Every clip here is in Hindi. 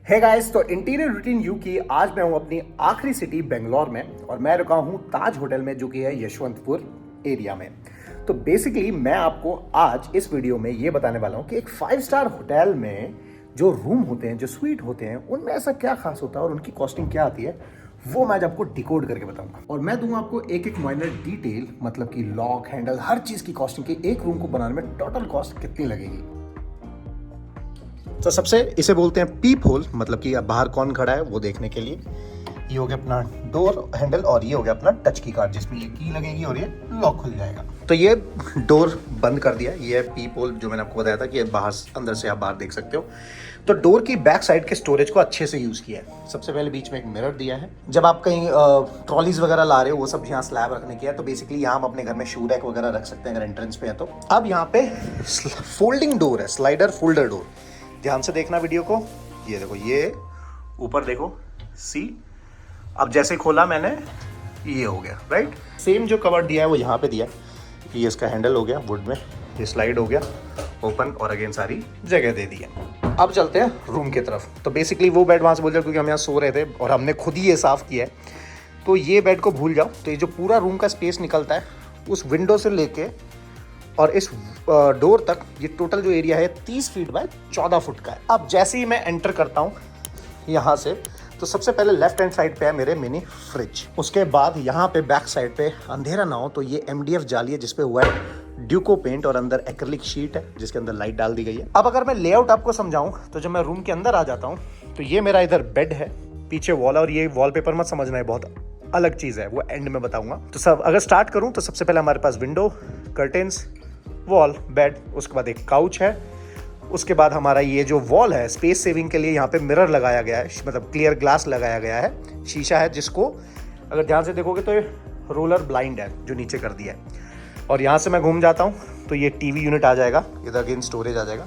हे गाइस, तो इंटीरियर रूटीन यू की आज मैं हूं अपनी आखिरी सिटी बेंगलोर में और मैं रुका हूं ताज होटल में जो कि है यशवंतपुर एरिया में। तो बेसिकली मैं आपको आज इस वीडियो में ये बताने वाला हूं कि एक 5 स्टार होटल में जो रूम होते हैं, जो स्वीट होते हैं, उनमें ऐसा क्या खास होता है और उनकी कॉस्टिंग क्या आती है, वो मैं आज आपको डिकोड करके बताऊंगा। और मैं दूंगा आपको एक एक माइनर डिटेल, मतलब कि लॉक, हैंडल, हर चीज की कॉस्टिंग की, एक रूम को बनाने में टोटल कॉस्ट कितनी लगेगी। तो सबसे इसे बोलते हैं पीप होल, मतलब कि अब बाहर कौन खड़ा है वो देखने के लिए। ये हो गया अपना डोर हैंडल और ये हो गया अपना टच की कार्ड जिसमें ये की लगेगी और ये लॉक खुल जाएगा। तो ये डोर बंद कर दिया। ये पीप होल जो मैंने आपको बताया था कि बाहर अंदर से आप बाहर देख सकते हो। तो डोर की बैक साइड के स्टोरेज को अच्छे से यूज़ किया है। सबसे पहले बीच में एक मिरर दिया है। जब आप कहीं ट्रॉलीज वगैरह ला रहे हो वो सब यहाँ स्लैब रखने की है, तो बेसिकली यहाँ हम अपने घर में शू रैक वगैरह रख सकते हैं अगर एंट्रेंस पे है तो। अब यहाँ पे फोल्डिंग डोर है, स्लाइडर फोल्डर डोर। ध्यान से देखना वीडियो को। ये देखो, ये ऊपर देखो, सी। अब जैसे खोला मैंने, ये हो गया, राइट। सेम जो कवर दिया है वो यहाँ पे दिया। ये इसका हैंडल हो गया वुड में, ये स्लाइड हो गया ओपन और अगेन सारी जगह दे दी है। अब चलते हैं रूम की तरफ। तो बेसिकली वो बेड वहाँ से बोल जाओ क्योंकि हम यहाँ सो रहे थे और हमने खुद ही ये साफ़ किया है, तो ये बेड को भूल जाओ। तो ये जो पूरा रूम का स्पेस निकलता है उस विंडो से लेके और इस डोर तक, ये टोटल जो एरिया है 30 फीट बाय 14 फुट का है। अब जैसे ही मैं एंटर करता हूँ यहाँ से, तो सबसे पहले लेफ्ट हैंड साइड पे है मेरे मिनी फ्रिज। उसके बाद यहाँ पे बैक साइड पे, अंधेरा ना हो तो ये MDF जाली है जिसपे हुआ है ड्यूको पेंट और अंदर एक्रिलिक शीट है जिसके अंदर लाइट डाल दी गई है। अब अगर मैं लेआउट आपको समझाऊं तो जब मैं रूम के अंदर आ जाता हूँ तो ये मेरा इधर बेड है, पीछे वॉल, और ये वॉलपेपर मत समझना है, बहुत अलग चीज़ है, वो एंड में बताऊंगा। तो सब अगर स्टार्ट करूँ तो सबसे पहले हमारे पास विंडो, कर्टेंस, वॉल, बेड, उसके बाद एक काउच है। उसके बाद हमारा ये जो वॉल है, स्पेस सेविंग के लिए यहाँ पे मिरर लगाया गया है, मतलब क्लियर ग्लास लगाया गया है, शीशा है, जिसको अगर ध्यान से देखोगे तो ये रोलर ब्लाइंड है जो नीचे कर दिया है। और यहाँ से मैं घूम जाता हूँ तो ये टीवी यूनिट आ जाएगा, इधर अगेन स्टोरेज आ जाएगा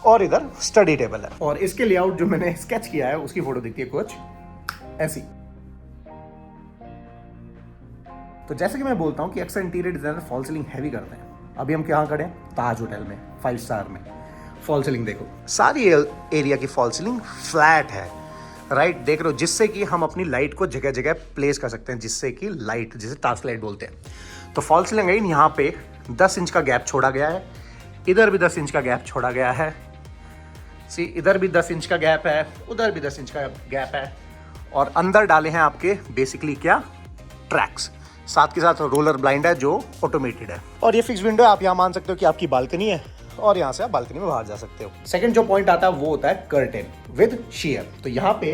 और इधर स्टडी टेबल है। और इसके लेआउट जो मैंने स्केच किया है उसकी फोटो दिखती है कुछ ऐसी। तो जैसे कि मैं बोलता हूँ कि अक्सर interior designer fall ceiling heavy करते हैं। अभी हम कहाँ खड़े हैं? ताज होटल में, 5 स्टार में। फॉल सीलिंग देखो, सारी एरिया की फॉल सीलिंग फ्लैट है, राइट, देख रहे हो, जिससे कि हम अपनी लाइट को जगह जगह प्लेस कर सकते हैं, जिससे कि लाइट, जिसे टास्क लाइट बोलते हैं। तो फॉल सीलिंग है, यहाँ पे 10 इंच का गैप छोड़ा गया है, इधर भी 10 इंच का गैप छोड़ा गया है, सी, इधर भी 10 इंच का गैप है, उधर भी 10 इंच का गैप है। और अंदर डाले हैं आपके बेसिकली क्या, ट्रैक्स, साथ के साथ रोलर ब्लाइंड है जो ऑटोमेटेड है। और ये फिक्स विंडो है, आप यहाँ मान सकते हो कि आपकी बालकनी है और यहाँ से आप बालकनी में बाहर जा सकते हो। सेकंड जो पॉइंट आता है वो होता है कर्टेन विद शेयर। तो यहाँ पे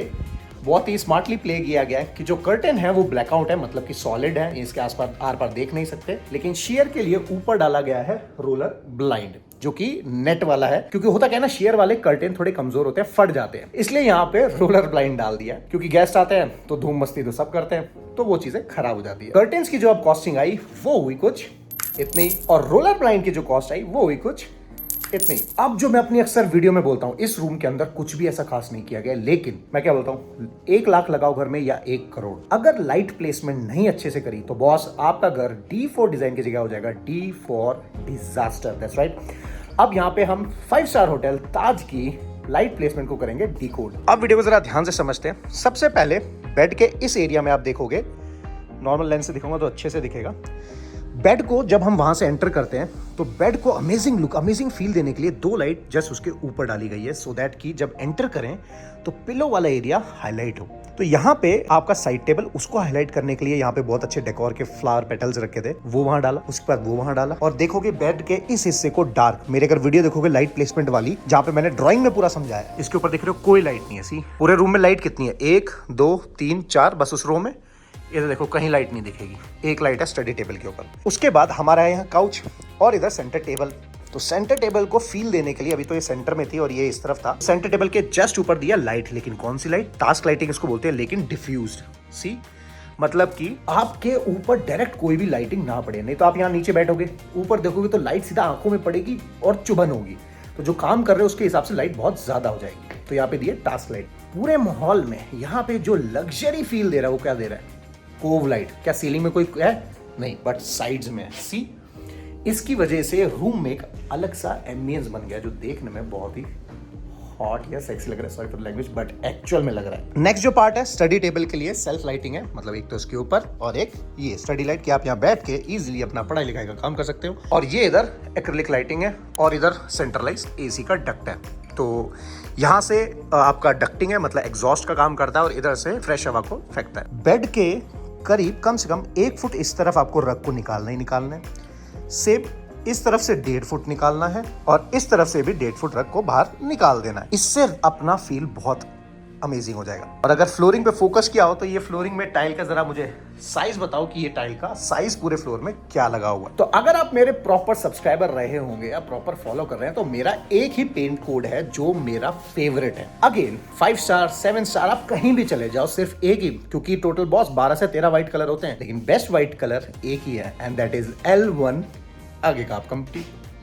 बहुत ही स्मार्टली प्ले किया गया है कि जो कर्टेन है वो ब्लैकआउट है, मतलब कि सॉलिड है, इसके आसपास आर पार देख नहीं सकते, लेकिन शेयर के लिए ऊपर डाला गया है रोलर ब्लाइंड जो कि नेट वाला है, क्योंकि होता क्या है ना, शेयर वाले कर्टेन थोड़े कमजोर होते हैं, फट जाते हैं, इसलिए यहाँ पे रोलर ब्लाइंड डाल दिया, क्योंकि गेस्ट आते हैं तो धूम मस्ती तो सब करते हैं, तो वो चीजें खराब हो जाती है। कर्टेन्स की जो अब कॉस्टिंग आई वो हुई कुछ इतनी, और रोलर ब्लाइंड की जो कॉस्ट आई वो हुई कुछ इतनी। अब जो मैं अपनी अक्सर वीडियो में बोलता हूं, इस रूम के अंदर कुछ भी ऐसा खास नहीं किया गया, लेकिन मैं क्या बोलता हूं, 1 लाख लगाओ घर में या 1 करोड़, अगर लाइट प्लेसमेंट नहीं अच्छे से करी तो बॉस आपका घर D फॉर डिजाइन की जगह हो जाएगा D for disaster. That's right. अब यहाँ पे हम 5 स्टार होटल ताज की लाइट प्लेसमेंट को करेंगे डिकोड। अब वीडियो को जरा ध्यान से समझते हैं। सबसे पहले बेड के इस एरिया में आप देखोगे, नॉर्मल लेंस से दिखाऊंगा तो अच्छे से दिखेगा। बेड को जब हम वहां से एंटर करते हैं तो बेड को अमेजिंग लुक, अमेजिंग फील देने के लिए 2 लाइट जस्ट उसके ऊपर डाली गई है, सो दैट कि जब एंटर करें तो पिलो वाला एरिया हाईलाइट हो। तो यहाँ पे आपका साइड टेबल, उसको हाईलाइट करने के लिए यहाँ पे बहुत अच्छे डेकोर के फ्लावर पेटल्स रखे थे, वो वहां डाला, उसके बाद वो वहां डाला। और देखोगे बेड के इस हिस्से को डार्क, मेरे अगर वीडियो देखोगे लाइट प्लेसमेंट वाली, जहाँ पे मैंने ड्राइंग में पूरा समझाया, इसके ऊपर देख रहे हो कोई लाइट नहीं है। सी, पूरे रूम में लाइट कितनी है? 1 2 3 4, बस उस रो में इधर देखो कहीं लाइट नहीं दिखेगी, 1 लाइट है स्टडी टेबल के ऊपर। उसके बाद हमारा यहाँ काउच और इधर सेंटर टेबल। तो सेंटर टेबल को फील देने के लिए, अभी तो ये सेंटर में थी और ये इस तरफ था, सेंटर टेबल के जस्ट ऊपर दिया लाइट, लेकिन कौन सी लाइट? टास्क लाइटिंग इसको बोलते हैं, लेकिन डिफ्यूज्ड। सी, मतलब कि आपके ऊपर डायरेक्ट कोई भी लाइटिंग ना पड़े। नहीं तो आप यहाँ नीचे बैठोगे, ऊपर देखोगे तो लाइट सीधा आंखों में पड़ेगी और चुभन होगी, तो जो काम कर रहे हो उसके हिसाब से लाइट बहुत ज्यादा हो जाएगी। तो यहाँ पे दिए टास्क लाइट। पूरे माहौल में यहाँ पे जो लग्जरी फील दे रहा है वो क्या दे रहा है? CoV light. क्या सीलिंग में कोई है? नहीं, बट साइड्स में। सी, इसकी वजह से रूम में एक अलग सा एम्बियंस बन गया जो देखने में बहुत ही हॉट या सेक्सी लग रहा है, sorry for the language, but actual में लग रहा है। नेक्स्ट जो पार्ट है स्टडी टेबल के लिए सेल्फ लाइटिंग है, मतलब एक तो इसके ऊपर और एक ये स्टडी लाइट कि आप यहाँ बैठ के इजीली अपना पढ़ाई लिखाई का काम कर सकते हो। और ये इधर एक्रिलिक लाइटिंग है और इधर सेंट्रलाइज एसी का डक्ट है। तो यहाँ से आपका डक्टिंग है, मतलब एग्जॉस्ट का काम करता है, और इधर से फ्रेश हवा को फेंकता है। बेड के करीब कम से कम 1 फुट इस तरफ आपको रग को निकालना ही निकालना है। सेम इस तरफ से 1.5 फुट निकालना है और इस तरफ से भी 1.5 फुट रग को बाहर निकाल देना है। इससे अपना फील बहुत अमेजिंग हो जाएगा। और अगर फ्लोरिंग पे फोकस किया हो तो ये फ्लोरिंग में टाइल का जरा मुझे साइज बताओ कि ये टाइल का साइज पूरे फ्लोर में क्या लगा हुआ है। तो अगर आप मेरे प्रॉपर सब्सक्राइबर रहे होंगे या प्रॉपर फॉलो कर रहे हैं तो मेरा एक ही पेंट कोड है जो मेरा फेवरेट है। अगेन 5 स्टार 7 स्टार आप कहीं भी चले जाओ, सिर्फ एक ही, क्योंकि टोटल बॉस 12 से 13 व्हाइट कलर होते हैं, लेकिन बेस्ट व्हाइट कलर एक ही है एंड दैट इज L1। आगे का आप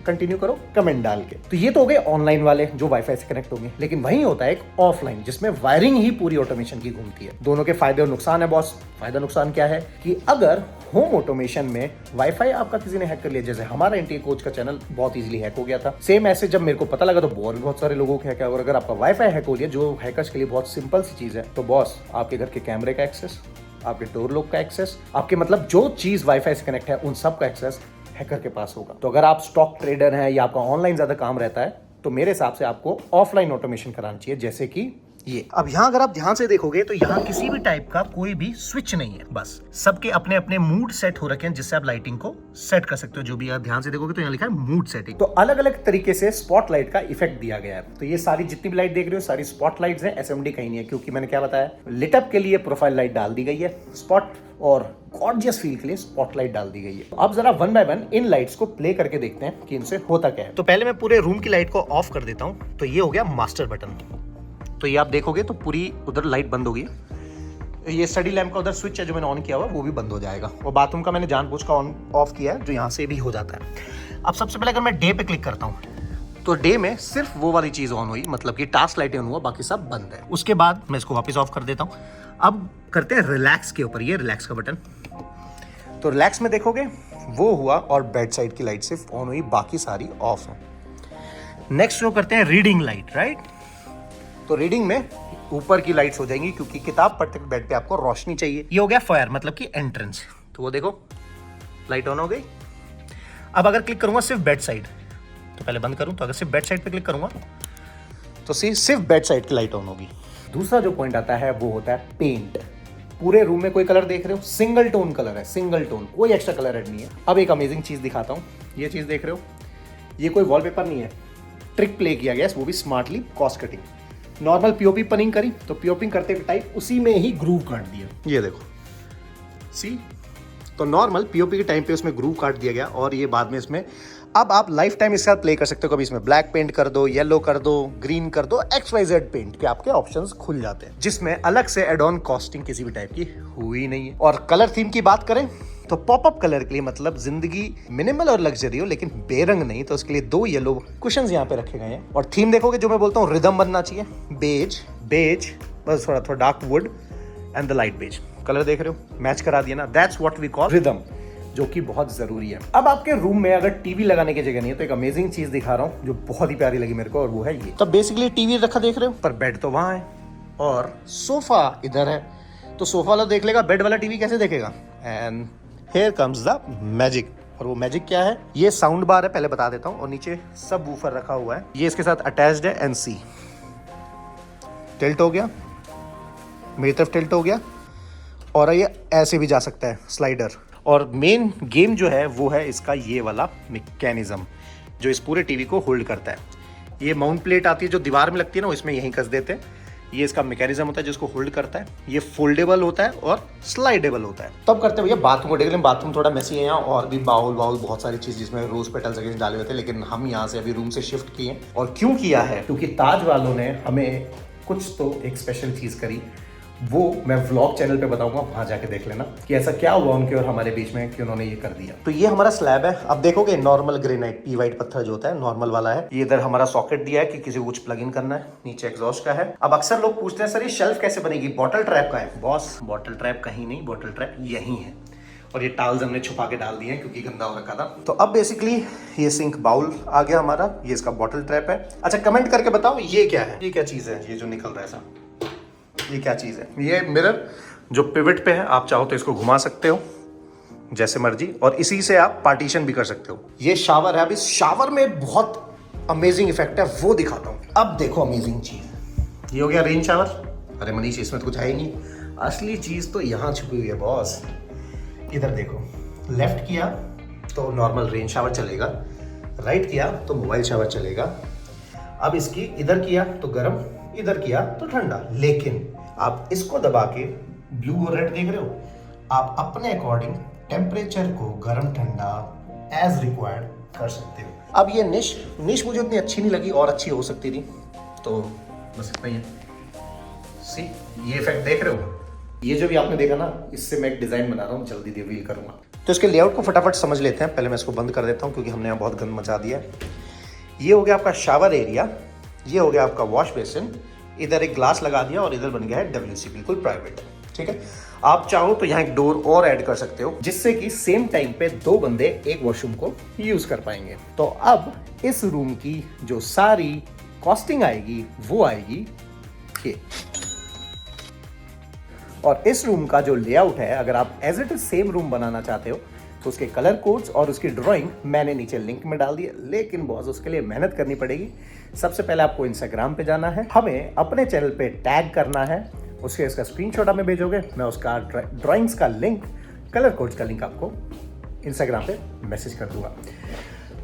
कंटिन्यू करो कमेंट डाल के। तो ये तो हो गए ऑनलाइन वाले जो वाईफाई से कनेक्ट होंगे, लेकिन वहीं होता है एक ऑफलाइन जिसमें वायरिंग ही पूरी ऑटोमेशन की घूमती है। दोनों के फायदे और नुकसान है बॉस। फायदा नुकसान क्या है कि अगर होम ऑटोमेशन में वाईफाई आपका किसी ने हैक कर लिया, जैसे हमारा इंटीरियर कोच का चैनल बहुत इजीली हैक हो गया था, सेम ऐसे जब मेरे को पता लगा तो बहुत सारे लोगों को हैक है। और अगर आपका वाईफाई हैक हो लिया, जो हैकर्स के लिए बहुत सिंपल सी चीज है, तो बॉस आपके घर के कैमरे का एक्सेस, आपके डोर लॉक का एक्सेस, आपके मतलब जो चीज वाईफाई से कनेक्ट है उन सब का एक्सेस हैकर के पास होगा। तो अगर आप स्टॉक ट्रेडर हैं या आपका ऑनलाइन ज्यादा काम रहता है तो मेरे हिसाब से आपको ऑफलाइन ऑटोमेशन कराना चाहिए, जैसे कि ये। अब यहाँ अगर आप ध्यान से देखोगे तो यहाँ किसी भी टाइप का कोई भी स्विच नहीं है, बस सबके अपने अपने मूड सेट हो रखे हैं जिससे आप लाइटिंग को सेट कर सकते हो। जो भी आप ध्यान से देखोगे तो यहाँ लिखा है मूड सेटिंग। तो अलग अलग तरीके से स्पॉटलाइट का इफेक्ट दिया गया है। तो ये सारी जितनी भी लाइट देख रहे हो सारी स्पॉटलाइट्स हैं, SMD कहीं नहीं है, क्योंकि मैंने क्या बताया, लिटअप के लिए प्रोफाइल लाइट डाल दी गई है, स्पॉट और गॉर्जियस फील के लिए स्पॉटलाइट डाल दी गई है। अब जरा 1 बाय 1 इन लाइट्स को प्ले करके देखते हैं कि इनसे होता क्या है। तो पहले मैं पूरे रूम की लाइट को ऑफ कर देता हूं। तो ये हो गया मास्टर बटन। तो ये आप देखोगे तो पूरी उधर लाइट बंद होगी। ये स्टडी लैम्प का उधर स्विच है जो मैंने ऑन किया हुआ वो भी बंद हो जाएगा। और बाथरूम का मैंने जानबूझ का ऑन ऑफ किया है जो यहाँ से भी हो जाता है। अब सबसे पहले अगर मैं डे पे क्लिक करता हूँ तो डे में सिर्फ वो वाली चीज ऑन हुई, मतलब कि टास्क लाइटें ऑन हुआ, बाकी सब बंद है। उसके बाद मैं इसको वापस ऑफ कर देता हूँ। अब करते हैं रिलैक्स के ऊपर, ये रिलैक्स का बटन। तो रिलैक्स में देखोगे वो हुआ और बेड साइड की लाइट सिर्फ ऑन हुई, बाकी सारी ऑफ है। नेक्स्ट जो करते हैं रीडिंग लाइट, राइट। तो रीडिंग में ऊपर की लाइट्स हो जाएंगी क्योंकि किताब पढ़ते हुए बेड पे आपको रोशनी चाहिए। ये हो गया फायर, मतलब कि एंट्रेंस। तो वो देखो लाइट ऑन हो गई। अब अगर क्लिक करूंगा सिर्फ बेड साइड, तो पहले बंद करूं, तो अगर सिर्फ बेड साइड पे क्लिक करूंगा तो सिर्फ बेड साइड की लाइट ऑन होगी। दूसरा जो पॉइंट आता है वो होता है पेंट। पूरे रूम में कोई कलर देख रहे हो, सिंगल टोन कलर है, सिंगल टोन, कोई एक्स्ट्रा कलर ऐड नहीं है। अब एक अमेजिंग चीज दिखाता हूं। ये चीज देख रहे हो, ये कोई वॉलपेपर नहीं है, ट्रिक प्ले किया गया, वो भी smartly cost cutting. Normal POP पनिंग करी तो पीओपिंग करते हुए टाइप उसी में ही ग्रूव काट दिया। ये देखो सी, तो नॉर्मल पीओपी के टाइम पे उसमें ग्रूव काट दिया गया और ये बाद में इसमें अब आप लाइफ टाइम इसके साथ प्ले कर सकते हो। कभी इसमें ब्लैक पेंट कर दो, येलो कर दो, ग्रीन कर दो, XYZ पेंट के आपके ऑप्शंस खुल जाते हैं, जिसमें अलग से एड ऑन कॉस्टिंग किसी भी टाइप की हुई नहीं है। और कलर थीम की बात करें तो पॉपअप कलर के लिए, मतलब जिंदगी मिनिमल और लग्जरी हो लेकिन बेरंग नहीं, तो उसके लिए 2 येलो कुशंस यहाँ पे रखे गए हैं। और थीम देखोगे जो मैं बोलता हूँ रिदम बनना चाहिए, बेज बस थोड़ा dark wood and the light beige colour देख रहे हो, मैच करा दिया ना, that's what we call rhythm, जो कि बहुत जरूरी है। अब आपके रूम में अगर टीवी लगाने की जगह नहीं है तो एक अमेजिंग चीज दिखा रहा हूँ जो बहुत ही प्यारी लगी मेरे को, और वो है ये। तो बेसिकली टीवी रखा देख रहे हो, पर बेड तो वहां है और सोफा इधर है, तो सोफा वाला देख लेगा, बेड वाला टीवी कैसे देखेगा। And here comes the magic. और वो मैजिक क्या है, ये साउंड बार है, पहले बता देता हूँ, और नीचे सब वूफर रखा हुआ है, ये इसके साथ अटैच्ड है। NC टिल्ट हो गया, मेरी तरफ टिल्ट हो गया, और ये ऐसे भी जा सकता है स्लाइडर। और मेन गेम जो है वो है इसका ये वाला मैकेनिज्म जो इस पूरे टीवी को होल्ड करता है। ये माउंट प्लेट आती है जो दीवार में लगती है ना, इसमें यहीं कस देते हैं। ये इसका मैकेनिज्म होता है जिसको होल्ड करता है। ये फोल्डेबल होता है और स्लाइडेबल होता है। तब करते भैया बाथरूम को देख लें, बाथरूम थोड़ा मेसी है यहाँ, और भी बाउल बहुत सारी चीज जिसमें रोज पेटल्स वगैरह डाले हुए थे, लेकिन हम यहाँ से अभी रूम से शिफ्ट किए। और क्यों किया है, क्योंकि ताज वालों ने हमें कुछ तो एक स्पेशल चीज करी, वो मैं व्लॉग चैनल पे बताऊंगा, वहां जाके देख लेना कि ऐसा क्या हुआ उनके और हमारे बीच में कि उन्होंने ये कर दिया। तो ये हमारा स्लैब है। अब देखोगे नॉर्मल ग्रेनाइट पी वाइट पत्थर जो होता है नॉर्मल वाला है। ये इधर हमारा सॉकेट दिया है कि किसी को कुछ प्लग इन करना है, नीचे एग्जॉस्ट का है। अब अक्सर लोग पूछते हैं सर ये शेल्फ कैसे बनेगी, बॉटल ट्रैप का है। बॉस बॉटल ट्रैप कहीं नहीं, बॉटल ट्रैप यहीं है। और ये टावल्स हमने छुपा के डाल दिए हैं क्योंकि गंदा हो रखा था। तो अब बेसिकली ये सिंक बाउल आ गया हमारा, ये इसका बॉटल ट्रैप है। अच्छा कमेंट करके बताओ ये क्या है, ये क्या चीज़ है, ये जो निकल रहा है ऐसा, ये क्या चीज़ है? ये मिरर जो पिवट पे है, आप चाहो तो इसको घुमा सकते हो जैसे मर्जी, और इसी से आप पार्टीशन भी कर सकते हो। ये शावर है, अब इस शावर में बहुत अमेजिंग इफेक्ट है, वो दिखाता हूँ। अब देखो अमेजिंग चीज़, ये हो गया रेन शावर। अरे मनीष इसमें तो कुछ है ही नहीं, असली चीज़ तो यहाँ छुपी हुई है बॉस। इधर देखो, लेफ्ट किया तो नॉर्मल रेन शावर चलेगा, राइट किया तो मोबाइल शावर चलेगा। अब इसकी इधर किया तो गर्म, इधर किया तो ठंडा। लेकिन आप इसको दबा के ब्लू और रेड देख रहे हो, आप अपने अकॉर्डिंग टेम्परेचर को गर्म ठंडा एज रिक्वायर्ड कर सकते हो। अब ये निश मुझे उतनी अच्छी नहीं लगी, और अच्छी हो सकती थी, तो बस इतना ही है। सी ये इफेक्ट देख रहे हो, ये जो भी आपने देखा ना, इससे मैं एक डिज़ाइन बना रहा हूँ, जल्दी रिवील करूँगा। तो इसके लेआउट को फटाफट समझ लेते हैं। पहले मैं इसको बंद कर देता हूँ क्योंकि हमने यहाँ बहुत गंद मचा दिया है। ये हो गया आपका शावर एरिया, ये हो गया आपका वॉश बेसिन, इधर एक ग्लास लगा दिया और इधर बन गया है WC, बिल्कुल प्राइवेट। ठीक है, आप चाहो तो यहाँ एक डोर और ऐड कर सकते हो, जिससे कि सेम टाइम पे 2 बंदे एक वॉशरूम को यूज कर पाएंगे। तो अब इस रूम की जो सारी कॉस्टिंग आएगी वो आएगी ये। और इस रूम का जो लेआउट है, अगर आप as it is same room बनाना चाहते हो तो उसके कलर कोड्स और उसकी ड्राइंग मैंने नीचे लिंक में डाल दी है। लेकिन बॉस उसके लिए मेहनत करनी पड़ेगी। सबसे पहले आपको इंस्टाग्राम पे जाना है, हमें अपने चैनल पे टैग करना है, उसके इसका स्क्रीनशॉट हमें भेजोगे, मैं उसका ड्राइंग्स का लिंक, कलर कोड्स का लिंक आपको इंस्टाग्राम पे मैसेज कर दूंगा।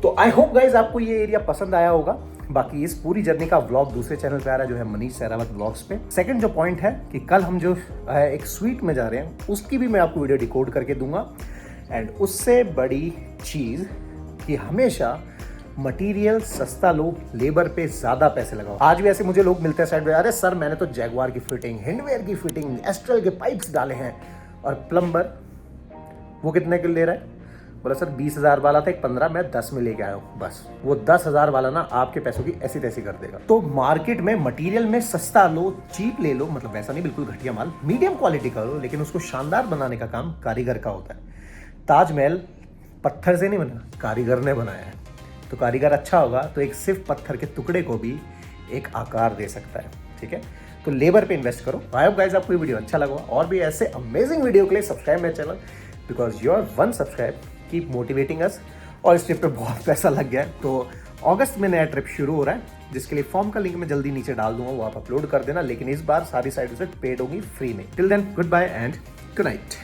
तो आई होप गाइज आपको ये एरिया पसंद आया होगा। बाकी इस पूरी जर्नी का व्लॉग दूसरे चैनल पे आ रहा है, जो है मनीष सहरावत व्लॉग्स पे। सेकंड जो पॉइंट है कि कल हम जो एक स्वीट में जा रहे हैं, उसकी भी मैं आपको वीडियो डिकोड करके दूंगा। एंड उससे बड़ी चीज़ कि हमेशा मटेरियल सस्ता लो, लेबर पे ज़्यादा पैसे लगाओ। आज भी ऐसे मुझे लोग मिलते हैं साइड में, अरे सर मैंने तो जैगवार की फिटिंग, हिंडवेयर की फिटिंग, एस्ट्रल के पाइप्स डाले हैं, और प्लम्बर वो कितने के ले रहा है? बोला सर 20,000 वाला था एक 15, मैं 10 में लेके आया हूँ। बस वो 10,000 वाला ना आपके पैसों की ऐसी तैसी कर देगा। तो मार्केट में मटेरियल में सस्ता लो, चीप ले लो, मतलब वैसा नहीं बिल्कुल घटिया माल, मीडियम क्वालिटी का लो, लेकिन उसको शानदार बनाने का काम कारीगर का होता है। ताजमहल पत्थर से नहीं बना, कारीगर ने बनाया है। तो कारीगर अच्छा होगा तो एक सिर्फ पत्थर के टुकड़े को भी एक आकार दे सकता है। ठीक है, तो लेबर पे इन्वेस्ट करो। आई होप गाइस आपको ये वीडियो अच्छा लगा, और भी ऐसे अमेजिंग वीडियो के लिए सब्सक्राइब मेरे channel, because your 1 subscribe keep motivating अस। और इस ट्रिप पे बहुत पैसा लग गया है, तो अगस्त में नया ट्रिप शुरू हो रहा है, जिसके लिए फॉर्म का लिंक मैं जल्दी नीचे डाल दूंगा, वो आप अपलोड कर देना। लेकिन इस बार सारी साइड से पेड होगी, फ्री नहीं। Till then goodbye and good night.